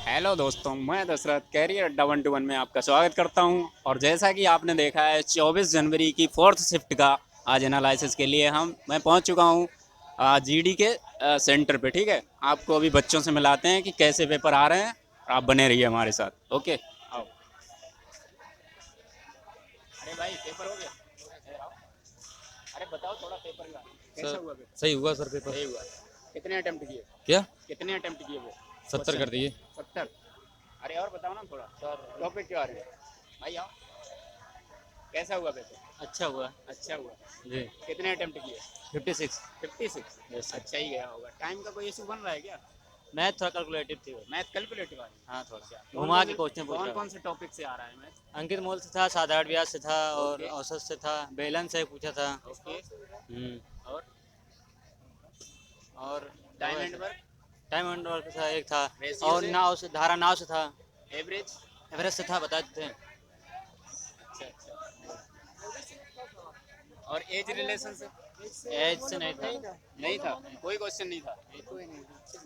Hello दोस्तों, मैं Dasharath career अड्डा 121 में आपका स्वागत करता हूं। और जैसा कि आपने देखा है 24 जनवरी की फोर्थ शिफ्ट का आज एनालिसिस के लिए मैं पहुंच चुका हूं जीडी के सेंटर पे। ठीक है, आपको अभी बच्चों से मिलाते हैं कि कैसे पेपर आ रहे हैं। आप बने रहिए हमारे साथ। ओके, आओ। अरे भाई, पेपर हो गया? अरे बताओ थोड़ा पेपर का कैसा सर हुआ पेपर? सही हुआ सर पेपर। सही हुआ। कितने अटेम्प्ट किए? क्या? कितने अटेम्प्ट किए वो 70 क्वेश्चन? कर दिए 70। अरे और बताओ ना थोड़ा सर, टॉपिक क्या आ रहे हैं भाई? आओ। कैसा हुआ पेपर? अच्छा हुआ अच्छा हुआ। जी। कितने अटेम्प्ट किए? 56। 56। Yes sir. अच्छा ही गया होगा। टाइम का कोई इशू बन रहा है क्या? मैथ थोड़ा कैलकुलेटिव थी वो। मैथ कैलकुलेटिव आ रही है? हाँ थोड़ा अच्छा, घुमा के क्वेश्चन पूछ कौन रहा कौन है। से टॉपिक से आ रहा है मैथ? अंकित मोल से था, साधारण ब्याज से था और ओके। औसत से था, बेलन से पूछा था। ओके। हम्म। और और time and work? Time and work था एक था। रेशियो और से? नाव से, धारा नाव से था। एवरेज? एवरेज से था, बता देते हैं। अच्छा अच्छा। और एज रिलेशन से? एज से नहीं था। नहीं था, कोई क्वेश्चन नहीं था।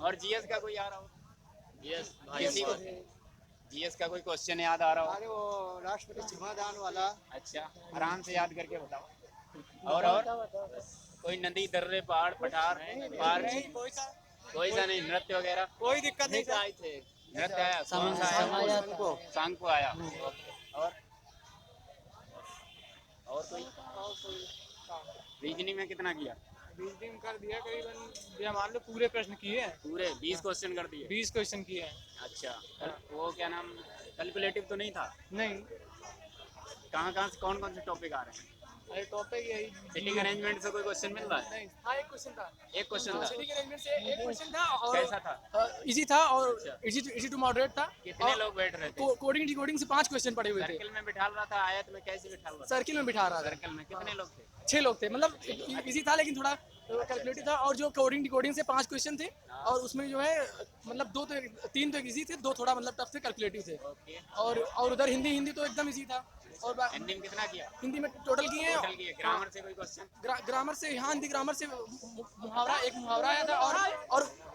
और जीएस का कोई आ रहा हो? यस किसी को जीएस का कोई क्वेश्चन याद आ रहा हो? अरे वो राष्ट्रपति क्षमादान वाला। अच्छा, आराम से याद करके बताओ। और कोई नदी, दर्रे, पहाड़, पठार, पार्क? कोई सा नहीं? नृत्य वगैरह? कोई दिक्कत नहीं था। नृत्य आया? कौन सा आया? सांग को आया। और कोई? रीजनिंग में कितना किया? रीजनिंग कर दिया करीबन, ये मान लो पूरे प्रश्न किए हैं। पूरे 20 क्वेश्चन कर दिए? 20 क्वेश्चन किए हैं। अच्छा। वो क्या नाम, कैलकुलेटिव तो नहीं था? नहीं, कहाँ से कौन कौन से टॉपिक आ रहे हैं? अरे टॉपिक यही। सिटिंग अरेंजमेंट से कोई क्वेश्चन मिल रहा है? नहीं, हाँ एक क्वेश्चन था। एक क्वेश्चन था? सिटिंग अरेंजमेंट से एक क्वेश्चन था और कैसा था? इजी था और अच्छा। इजी टू मॉडरेट था। कितने लोग बैठ रहे थे? कोडिंग डिकोडिंग से 5 क्वेश्चन पड़े हुए थे। सर्किल में बिठा रहा था, आयत में कैसे बिठा रहा था? सर्किल में बिठा रहा था। सर्कल में कितने लोग थे? 6 लोग थे, मतलब इजी था लेकिन थोड़ा कैलकुलेटिव था। और जो कोडिंग डिकोडिंग से 5 क्वेश्चन थे और उसमें जो है मतलब 3 तो इजी थे, 2 थोड़ा मतलब टफ थे, कैलकुलेटिव थे। ओके। और उधर हिंदी तो एकदम इजी था। और हिंदी में कितना किया? हिंदी में टोटल किए हैं। टोटल किए। ग्रामर से कोई क्वेश्चन? ग्रामर से, हाँ हिंदी ग्रामर से एक मुहावरा आया था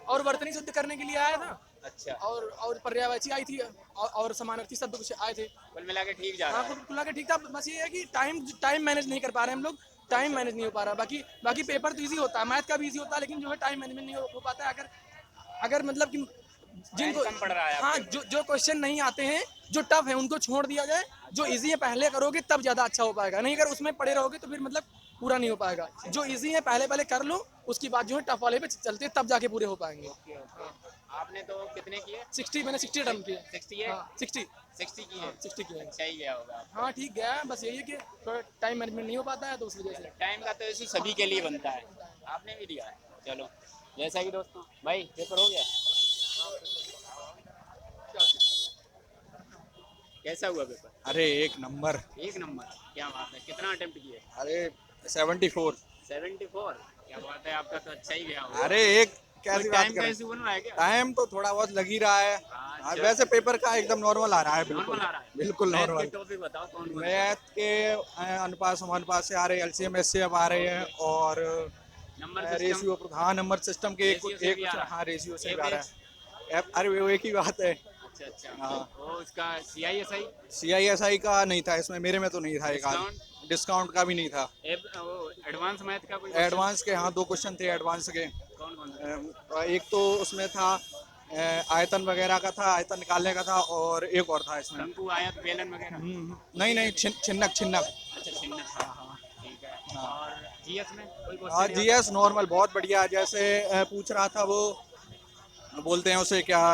और वर्तनी शुद्ध करने के लिए आया था। अच्छा। और पर्यायवाची आई थी और समानार्थी शब्द कुछ आए थे। कुल मिला के ठीक जा रहा हाँ, है? कुल मिला के ठीक था। बस ये है कि टाइम मैनेज नहीं कर पा रहे हम लोग। टाइम मैनेज नहीं हो पा रहा। बाकी पेपर तो इजी होता है, मैथ का भी इजी होता है, लेकिन जो है टाइम मैनेजमेंट नहीं हो पाता है। अगर मतलब कि जिनको कम पड़ रहा है हाँ, आपके? जो क्वेश्चन नहीं आते हैं, जो टफ है उनको छोड़ दिया जाए। जो इजी है पहले करोगे तब ज्यादा अच्छा हो पाएगा। नहीं अगर उसमें पड़े रहोगे तो फिर मतलब पूरा नहीं हो पाएगा। जो इजी है पहले कर लो, उसके बाद जो है टफ वाले पे चलते तब जाके पूरे हो पाएंगे। Okay okay. आपने तो कितने किए? 60 मैंने 60 अटेम्प्ट किए। 60? हाँ 60 60 किए? 60 किए। अच्छा ही गया होगा आपका। हाँ ठीक गया है, बस यही है कि थोड़ा टाइम मैनेजमेंट नहीं हो पाता है तो उस वजह से। टाइम का तो इशू सभी के लिए बनता है। आपने भी दिया है। चलो, जैसा कि दोस्तों, भाई पेपर हो गया? कैसा हुआ पेपर? अरे एक नंबर। एक नंबर। क्या बात है। कितना अटेम्प्ट किए? अरे 74। 74? क्या बात है, आपका तो अच्छा ही गया होगा। अरे एक कैसी बात टाइम कर का रहे इशू बन रहा है क्या? हैं? टाइम तो थोड़ा बहुत लग ही रहा है। हाँ, अच्छा। वैसे पेपर का एकदम नॉर्मल आ रहा है। बिल्कुल नॉर्मल आ रहा है? बिल्कुल मैथ नॉर्मल। के टॉपिक बताओ कौन कौन से? मैथ के अनुपात समानुपात से आ रहे हैं, एलसीएम एचसीएफ आ रहे हैं और नंबर सिस्टम? रेशियो। हाँ, नंबर सिस्टम के रेशियो से भी आ रहा है? हाँ रेशियो से भी आ रहा एवरेज? है। अरे वो एक ही बात है। अच्छा अच्छा। हाँ। वो उसका CISI? CISI का नहीं था इसमें, मेरे में तो नहीं था। एक डिस्काउंट? डिस्काउंट का भी नहीं था। वो एडवांस मैथ का कोई question? एडवांस के हाँ 2 क्वेश्चन थे एडवांस के। कौन कौन से? एक तो उसमें था आयतन वगैरह का था, आयतन निकालने का था, और एक और था इसमें। शंकु, आयत, बेलन वगैरह? नहीं छिन्नक छिन्नक। अच्छा, चिन्ह। हाँ, ठीक है। हाँ। और जीएस में कोई हाँ क्वेश्चन? जीएस नॉर्मल बहुत बढ़िया। जैसे पूछ रहा था वो, बोलते हैं उसे क्या,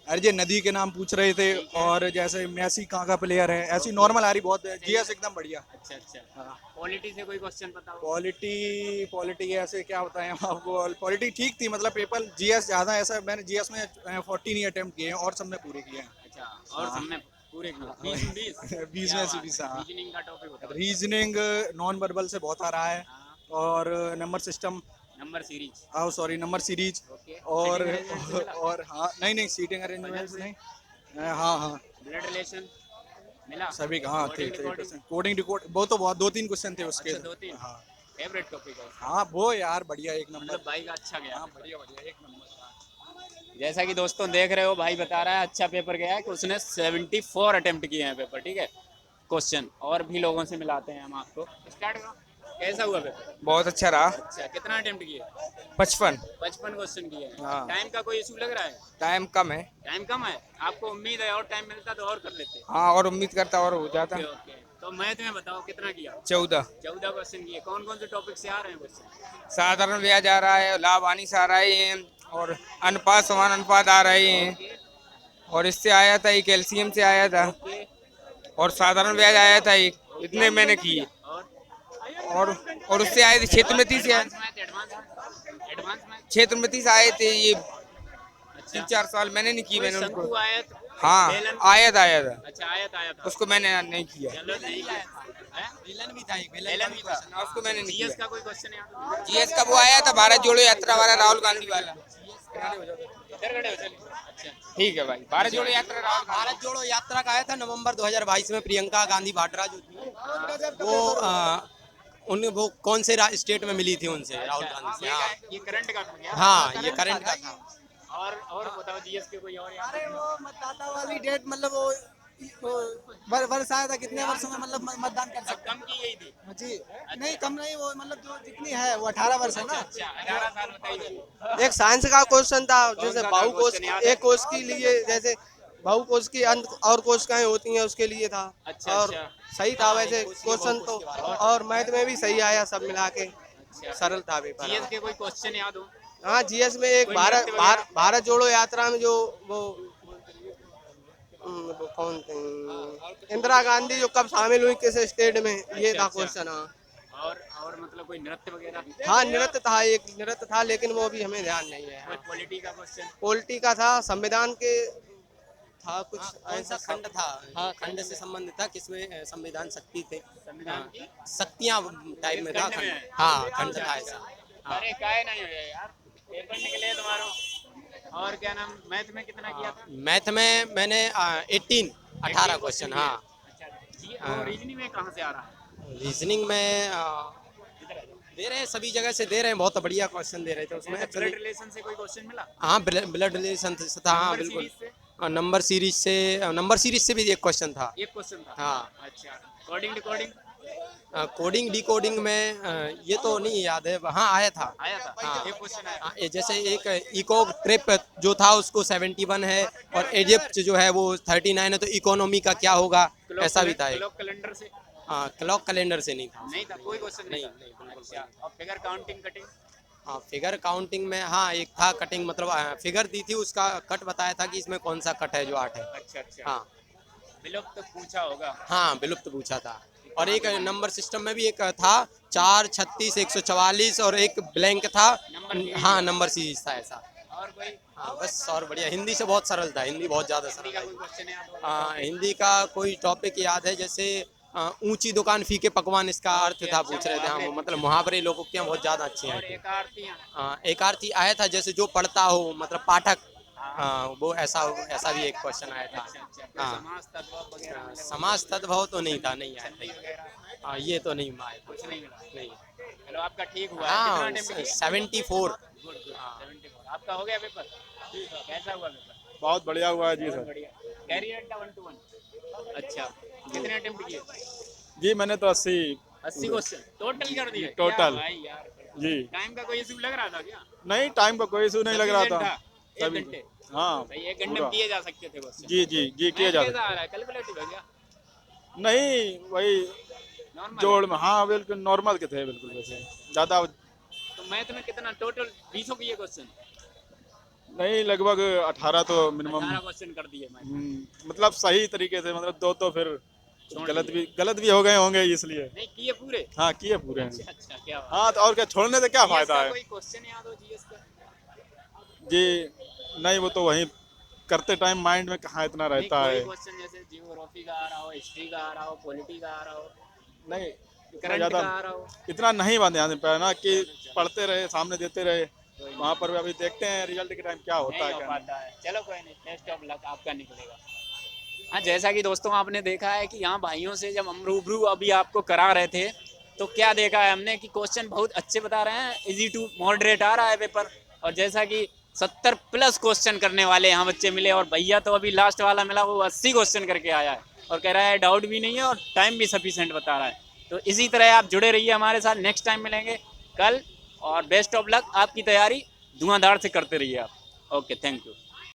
अरे ये नदी के नाम पूछ रहे थे। ठीक है। और जैसे मेसी कहाँ का प्लेयर है, ऐसी नॉर्मल आ रही बहुत। जीएस एकदम बढ़िया। अच्छा अच्छा। हाँ। पॉलिटी से कोई क्वेश्चन बताओ? पॉलिटी ऐसे क्या बताएं आपको। पॉलिटी ठीक थी, मतलब पेपर जीएस ज़्यादा ऐसा। मैंने जीएस में 14 ही अटेम्प्ट किए हैं और सब में पूरे किए हैं। अच्छा, और हाँ। सबने पूरे किए? 20 20 में से 20। हाँ। रीजनिंग का टॉपिक बताओ? रीजनिंग नॉन वर्बल से बहुत आ रहा है। हाँ। और number system, number series? Sorry number series. Okay. और Sitting arrangement से मिला? और हाँ नहीं सीटिंग अरेंजमेंट से? नहीं। हाँ ब्लड रिलेशन मिला? सभी। हाँ Coding, ठीक decoding? कोडिंग डिकोड वो तो बहुत 2-3 क्वेश्चन थे उसके। अच्छा, 2-3? हाँ फेवरेट टॉपिक है? हाँ वो यार बढ़िया एक नंबर। मतलब भाई का अच्छा गया? हाँ बढ़िया बढ़िया एक नंबर। जैसा कि दोस्तों देख रहे हो, भाई बता रहा है अच्छा पेपर गया है कि उसने 74 अटेम्प्ट किए हैं पेपर, ठीक है, क्वेश्चन। और भी लोगों से मिलाते हैं हम आपको। स्टार्ट करो, कैसा हुआ पेपर? बहुत अच्छा रहा। अच्छा, कितना अटेम्प्ट किए? 55। 55 क्वेश्चन किए हैं। हाँ। टाइम का कोई इशू लग रहा है? टाइम कम है। टाइम कम है? आपको उम्मीद है और टाइम मिलता तो और कर लेते? हाँ, और उम्मीद करता और हो जाता। Okay okay. तो मैथ में बताओ कितना किया? 14। 14 क्वेश्चन किए। कौन कौन से टॉपिक से आ रहे हैं क्वेश्चन? साधारण ब्याज आ रहा है, लाभ हानि से आ रहे हैं, और अनुपात समान अनुपात आ रहे हैं, और इससे आया था एक एलसीएम से आया था, और साधारण ब्याज आया था एक। इतने मैंने किए। और उससे आए थे क्षेत्रमिति से। एडवांस मैथ क्षेत्रमिति से आए थे ये अच्छा। 3-4 साल मैंने नहीं की। मैंने शंकु उनको। आयत? हाँ, बेलन? आया था। अच्छा, आयत आया था। उसको मैंने नहीं किया। चलो, नहीं किया है? बेलन भी था, एक बेलन भी था। उसको मैंने नहीं जीएस किया। का कोई क्वेश्चन याद? जीएस का वो आया था, भारत जोड़ो यात्रा वाला, राहुल गांधी वाला। इधर खड़े हो, चलिए। अच्छा, ठीक है भाई, भारत जोड़ो यात्रा राहुल गांधी। भारत जोड़ो यात्रा का आया था नवंबर 2022 में। प्रियंका गांधी वाड्रा जो थी वो कौन से स्टेट में मिली थी उनसे, राहुल गांधी से। हाँ, ये करंट का था क्या? हाँ, ये करंट का था। और बताओ जीएस के कोई और याद? अरे वो मतदाता वाली डेट, मतलब वो वर्ष आया था, कितने वर्षों में मतलब मतदान कर सब सकते कम की गई थी? हैं जी। नहीं कम नहीं, वो मतलब जो जितनी है वो 18 वर्ष है ना। अच्छा, 18 साल बताइए। एक साइंस का क्वेश्चन था, जैसे सा बहु था कोश, question याद है? एक कोश के लिए, जैसे बहु कोश की अंत और कोशिकाएं होती हैं उसके लिए था। अच्छा, और अच्छा। सही था वैसे क्वेश्चन तो, और मैथ में भी सही आया, सब मिला के अच्छा, सरल था पेपर। जीएस के कोई क्वेश्चन याद हो? हाँ, जीएस में एक कोई भारत नृत्य वगैरह? भारत जोड़ो यात्रा में जो वो कौन थे, इंदिरा गांधी जो कब शामिल हुई किस स्टेट में, ये अच्छा, था अच्छा। क्वेश्चन। हाँ और मतलब कोई नृत्य वगैरह? हाँ, नृत्य था, एक नृत्य था, लेकिन वो भी हमें ध्यान नहीं है। कोई पॉलिटी का क्वेश्चन? पॉलिटी का था, संविधान के था कुछ कौन सा खंड था? हाँ, खंड से संबंधित था, किसमें संविधान शक्ति थे, संविधान की? शक्तियाँ टाइप में था खंड में खंड। है? हाँ, खंड था ऐसा। अरे काहे नहीं हो यार, पेपर निकले तुम्हारा। और क्या नाम, मैथ में कितना किया था? मैथ में मैंने 18 क्वेश्चन। हाँ, अच्छा, और रीजनिंग में कहाँ से आ रहा है? रीजनिंग में दे रहे हैं, सभी जगह से दे रहे हैं, बहुत बढ़िया क्वेश्चन दे रहे थे उसमें। ब्लड रिलेशन से कोई क्वेश्चन मिला? हाँ, ब्लड रिलेशन से था। हाँ, नंबर बिल्कुल। सीरीज से? नंबर सीरीज से भी एक क्वेश्चन था। एक क्वेश्चन था? हाँ। अच्छा, कोडिंग डिकोडिंग कोडिंग डिकोडिंग में ये तो नहीं याद है। हाँ, आया था। आया था? हाँ। एक क्वेश्चन आया। हाँ, ये जैसे एक इको ट्रिप जो था उसको 71 है, और इजिप्ट जो है वो 39 है, तो इकोनॉमी का क्या होगा, ऐसा भी था एक। क्लॉक कैलेंडर से? हाँ, क्लॉक कैलेंडर से नहीं था। नहीं था, कोई क्वेश्चन नहीं था? नहीं, बिल्कुल अच्छा, और फिगर काउंटिंग कटिंग? हाँ, फिगर काउंटिंग में हाँ एक था कटिंग, मतलब फिगर दी थी, उसका कट बताया था कि इसमें कौन सा कट है जो 8 है। अच्छा अच्छा। हाँ विलुप्त तो पूछा होगा? हाँ, विलुप्त पूछा था। और एक नंबर सिस्टम में भी एक था 4, 36, 144, और एक ब्लैंक था। हाँ, नंबर सीरीज था ऐसा। और कोई? हाँ, बस और बढ़िया। हिंदी से बहुत सरल था, हिंदी बहुत ज़्यादा हिंदी सरल का है। कोई क्वेश्चन याद हो? हिंदी का कोई टॉपिक याद है, जैसे ऊंची दुकान फीके पकवान, इसका अर्थ था, पूछ रहे थे हम। मतलब मुहावरे लोकोक्तियाँ बहुत ज़्यादा अच्छी और हैं। एक आरतियाँ? एक अर्थी आया था, जैसे जो पढ़ता हो, मतलब पाठक, वो ऐसा भी एक क्वेश्चन आया था। अच्छा अच्छा, कोई हाँ। समास तत्व वगैरह मिले? समाज तद्भव तो नहीं था, नहीं आया छंदी था। वगैरह? हाँ, ये तो नहीं आया था। कुछ नहीं मिला? नहीं। चलो, आपका ठीक हुआ है। हाँ, कितना अटेम्प्ट किए? 74। Good good, 74। आपका हो गया पेपर? कैसा हुआ पेपर? बहुत बढ़िया हुआ है जी बहुत सर। बढ़िया। कैरियर अड्डा 1 to 1? अच्छा, कितने अटेम्प्ट किए? जी मैंने तो 80 क्वेश्चन टोटल कर दिए? टोटल। क्या भाई यार, जी। टाइम का कोई इशू लग रहा था क्या? नहीं, टाइम का कोई इशू नहीं लग रहा था। 1 सभी घंटे? हाँ भाई 1 घंटे पूरा। में किए जा सकते थे क्वेश्चन? जी जी जी किया जा सकता। आ रहा है, कैलकुलेटिव है क्या? नहीं, वही नॉर्मल? जोड़ में। हाँ बिल्कुल नॉर्मल के थे, बिल्कुल वैसे ज़्यादा तो मैथ में कितना टोटल 20 किए क्वेश्चन? नहीं, लगभग 18 तो मिनिमम। 18 क्वेश्चन कर दिए मैथ। मतलब सही तरीके से, मतलब दो तो फिर छोड़ गलत भी हो गए होंगे इसलिए। नहीं किए पूरे? हाँ किए पूरे हैं। अच्छा अच्छा, क्या बात। हाँ, तो और क्या, छोड़ने से क्या GS फायदा का है। कोई क्वेश्चन याद हो जीएस का? जी नहीं, वो तो वही करते टाइम माइंड में कहाँ इतना रहता नहीं, है। कोई क्वेश्चन जैसे जियोग्राफी का आ रहा हो, हिस्ट्री का आ रहा हो, पॉलिटी का आ रहा हो, नहीं, करंट ज़्यादा का आ रहा हो? इतना नहीं ध्यान पाया ना, कि पढ़ते रहे, सामने देते रहे। वहाँ पर भी अभी देखते हैं रिजल्ट के टाइम क्या होता नहीं है हो क्या पाता है। चलो कोई नहीं, बेस्ट ऑफ लक, आपका निकलेगा। हाँ, जैसा कि दोस्तों आपने देखा है कि यहाँ भाइयों से जब हम रूबरू अभी आपको करा रहे थे, तो क्या देखा है हमने कि क्वेश्चन बहुत अच्छे बता रहे हैं, इजी टू मॉडरेट आ रहा है पेपर। और जैसा कि 70 प्लस क्वेश्चन करने वाले यहाँ बच्चे मिले, और भैया तो अभी लास्ट वाला मिला वो 80 क्वेश्चन करके आया है और कह रहा है डाउट भी नहीं है और टाइम भी सफिशिएंट बता रहा है। तो इसी तरह आप जुड़े रहिए हमारे साथ, नेक्स्ट टाइम मिलेंगे कल, और बेस्ट ऑफ लक, आपकी तैयारी धुआंधार से करते रहिए आप। Okay, thank you.